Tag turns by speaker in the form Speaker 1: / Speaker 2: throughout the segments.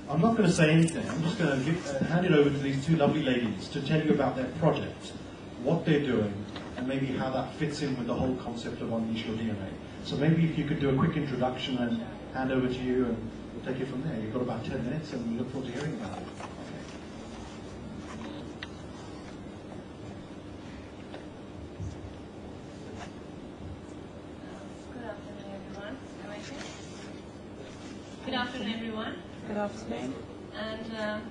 Speaker 1: I'm not going to say anything. I'm just going to hand it over to these two lovely ladies to tell you about their project, what they're doing, and maybe how that fits in with the whole concept of Unleash Your DNA. So maybe if you could do a quick introduction and hand over to you, and we'll take it from there. You've got about 10 minutes, and we look forward to hearing about it.
Speaker 2: Good afternoon, everyone.
Speaker 3: Good afternoon.
Speaker 2: And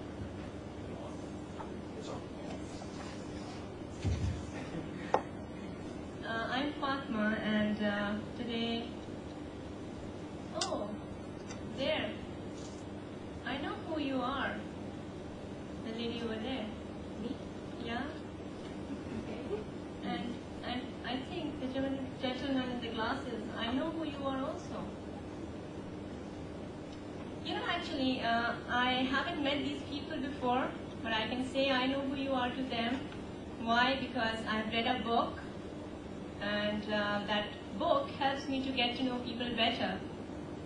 Speaker 2: I'm Fatma, and today, oh, there, I know who you are. The lady over there. Me? Yeah. And I think the gentleman in the glasses, I know who you are also. You know, actually, I haven't met these people before, but I can say I know who you are to them. Why? Because I've read a book, and that book helps me to get to know people better,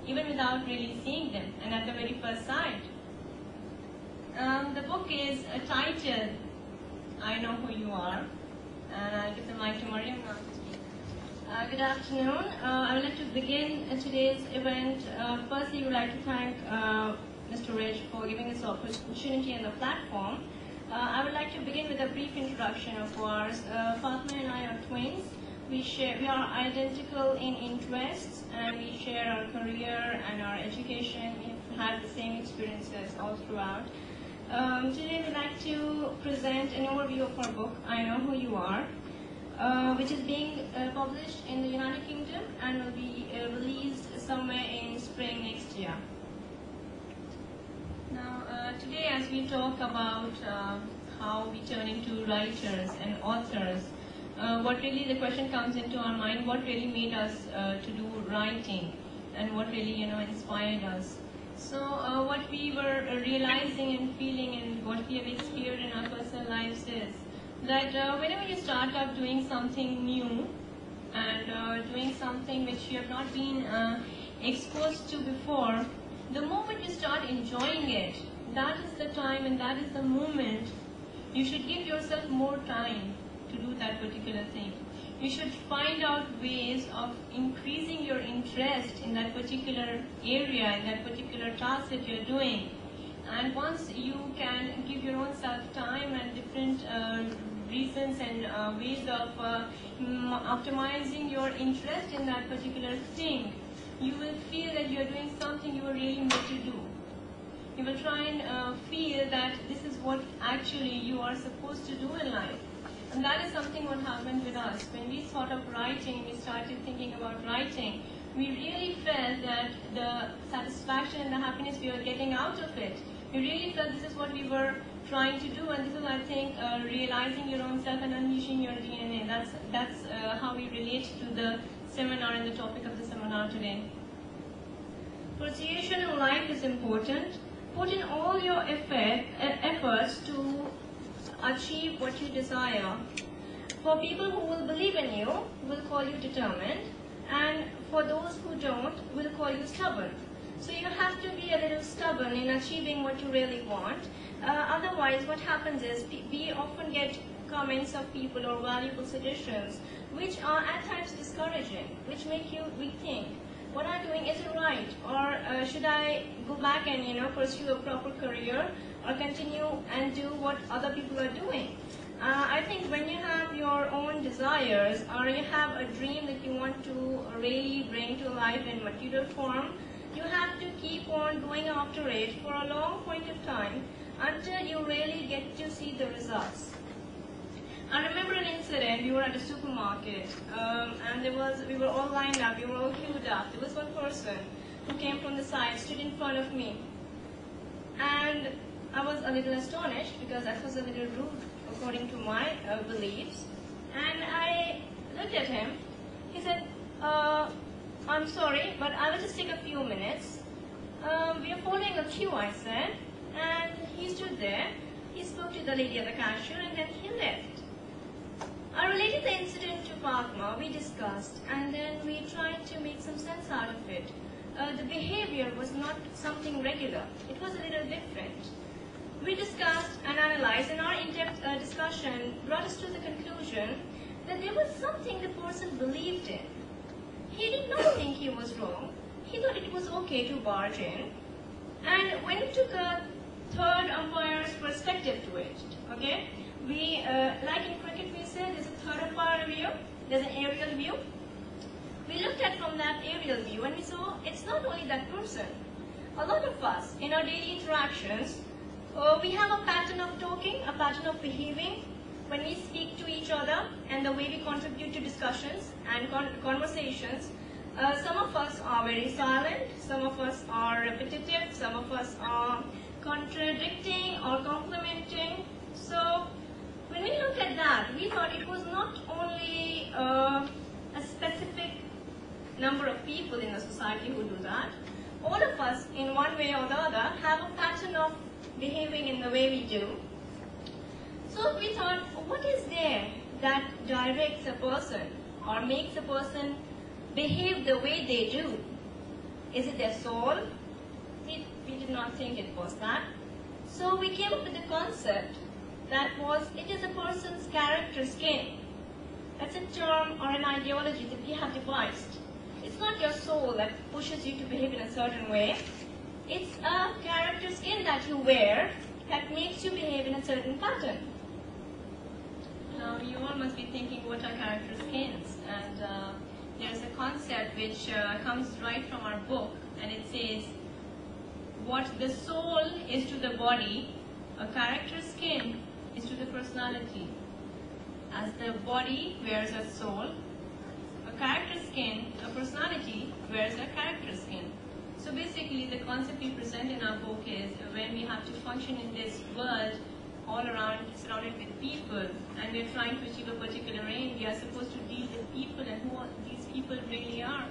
Speaker 2: even without really seeing them, and at the very first sight. The book is titled, I Know Who You Are, and I'll give the mic to Mariam now to speak. Good afternoon. I would like to begin today's event. Firstly, I would like to thank Mr. Rich for giving us the opportunity and the platform. I would like to begin with a brief introduction of ours. Fatma and I are twins. We are identical in interests, and we share our career and our education. We've had the same experiences all throughout. Today, we'd like to present an overview of our book, I Know Who You Are, which is being published in the United Kingdom and will be released somewhere in spring next year. Now, today as we talk about how we turn into writers and authors, what really the question comes into our mind, what really made us to do writing, and what really inspired us. So what we were realizing and feeling and what we have experienced in our personal lives is that whenever you start up doing something new and doing something which you have not been exposed to before, the moment you start enjoying it, that is the time and that is the moment you should give yourself more time to do that particular thing. You should find out ways of increasing your interest in that particular area, in that particular task that you're doing. And once you can give your own self time and different reasons and ways of optimizing your interest in that particular thing, you will feel that you're doing something you were really meant to do. You will try and feel that this is what actually you are supposed to do in life. And that is something what happened with us. When we thought of writing, we started thinking about writing, we really felt that the satisfaction and the happiness we were getting out of it, we really felt this is what we were trying to do, and this is, I think, realizing your own self and unleashing your DNA. That's how we relate to the seminar and the topic of the seminar today. Persuasion in life is important. Put in all your efforts to achieve what you desire. For people who will believe in you, will call you determined, and for those who don't, will call you stubborn. So you have to be a little stubborn in achieving what you really want. Otherwise, what happens is we often get comments of people or valuable suggestions which are at times discouraging, which make you rethink, what I'm doing isn't right, or should I go back and pursue a proper career, or continue and do what other people are doing. I think when you have your own desires, or you have a dream that you want to really bring to life in material form, you have to keep on going after it for a long point of time until you really get to see the results. I remember an incident. We were at a supermarket, and we were all lined up, we were all queued up. There was one person who came from the side, stood in front of me, and I was a little astonished because that was a little rude according to my beliefs. And I looked at him. He said, I'm sorry, but I will just take a few minutes. We are following a queue, I said. And he stood there. He spoke to the lady at the cashier, and then he left. I related the incident to Fatma. We discussed, and then we tried to make some sense out of it. the behavior was not something regular. It was a little different. We discussed and analyzed, and our in-depth discussion brought us to the conclusion that there was something the person believed in. He did not think he was wrong. He thought it was okay to barge in. And when we took a third umpire's perspective to it, okay, we, like in cricket we say, there's a third umpire view, there's an aerial view. We looked at from that aerial view and we saw it's not only that person. A lot of us, in our daily interactions, we have a pattern of talking, a pattern of behaving when we speak to each other and the way we contribute to discussions and conversations. Some of us are very silent, some of us are repetitive, some of us are contradicting or complimenting. So when we look at that, we thought it was not only a specific number of people in the society who do that. All of us, in one way or the other, have a pattern of behaving in the way we do. So we thought, what is there that directs a person or makes a person behave the way they do? Is it their soul? We did not think it was that. So we came up with the concept that was, it is a person's character skin. That's a term or an ideology that we have devised. It's not your soul that pushes you to behave in a certain way. It's a character skin that you wear that makes you behave in a certain pattern. Now, you all must be thinking, what are character skins? And there's a concept which comes right from our book, and it says, what the soul is to the body, a character skin is to the personality. As the body wears a soul, a character skin, a personality wears a character skin. So basically the concept we present in our book is when we have to function in this world all around, surrounded with people, and we're trying to achieve a particular aim, we are supposed to deal with people and who these people really are.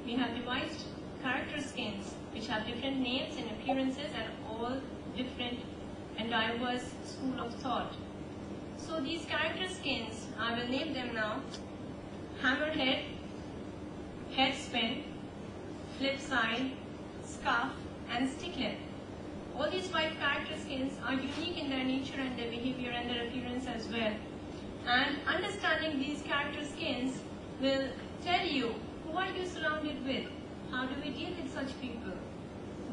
Speaker 2: We have devised character skins which have different names and appearances and all different and diverse school of thought. So these character skins, I will name them now: hammerhead, head spin, flip side, scuff, and stickhead. All these 5 character skins are unique in their nature and their behavior and their appearance as well. And understanding these character skins will tell you who are you surrounded with, how do we deal with such people,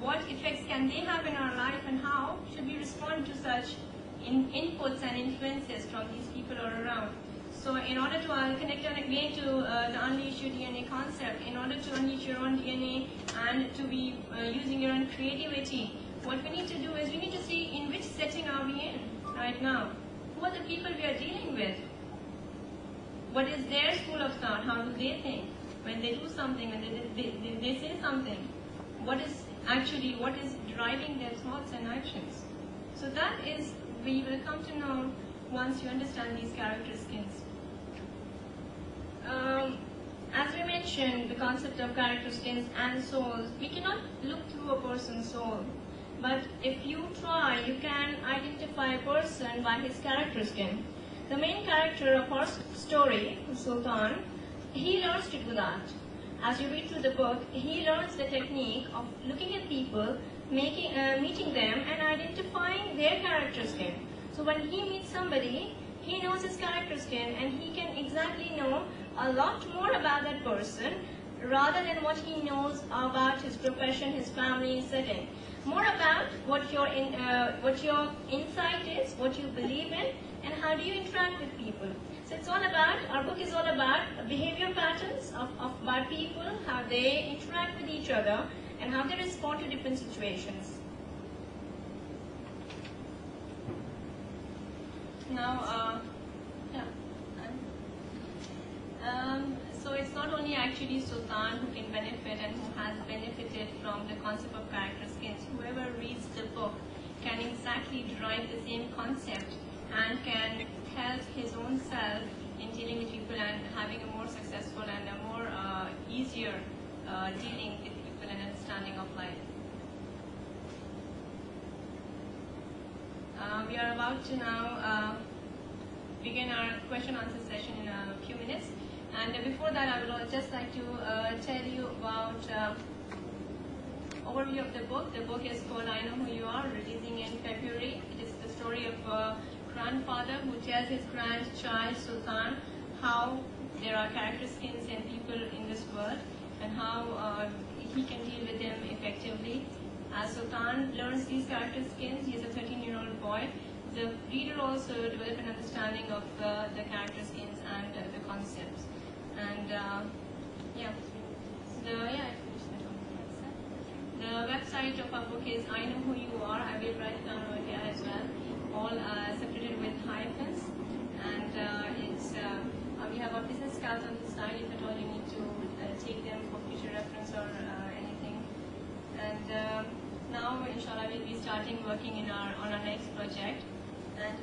Speaker 2: what effects can they have in our life, and how should we respond to such inputs and influences from these people all around. So in order to connect again to the Unleash Your DNA concept, in order to unleash your own DNA and to be using your own creativity, what we need to do is we need to see in which setting are we in right now. Who are the people we are dealing with? What is their school of thought? How do they think? When they do something, when they say something, what is driving their thoughts and actions? So that is, we will come to know once you understand these character skins. As we mentioned, the concept of character skins and souls, we cannot look through a person's soul. But if you try, you can identify a person by his character skin. The main character of our story, Sultan, he learns to do that. As you read through the book, he learns the technique of looking at people, meeting them, and identifying their character skin. So when he meets somebody, he knows his character skin, and he can exactly know a lot more about that person rather than what he knows about his profession, his family, setting. More about what your insight is, what you believe in, and how do you interact with people. So it's all about, our book is all about behavior patterns by people, how they interact with each other, and how they respond to different situations. Now, so it's not only actually Sultan who can benefit and who has benefited from the concept of character skins. Whoever reads the book can exactly derive the same concept and can help his own self in dealing with people and having a more successful and a more easier dealing with people and understanding of life. We are about to now begin our question-answer session in a few minutes. And before that, I would just like to tell you about overview of the book. The book is called I Know Who You Are, releasing in February. It is the story of a grandfather who tells his grandchild Sultan how there are character skins and people in this world and how he can deal with them effectively. As Sultan learns these character skins, he is a 13-year-old boy. The reader also develops an understanding of the character skins and the concepts. And the website of our book is I Know Who You Are. I will write it down over here as well. All separated with hyphens. And we have our business cards on the side if at all you need to take them for future reference or anything. And now, inshallah, we'll be starting working on our next project. And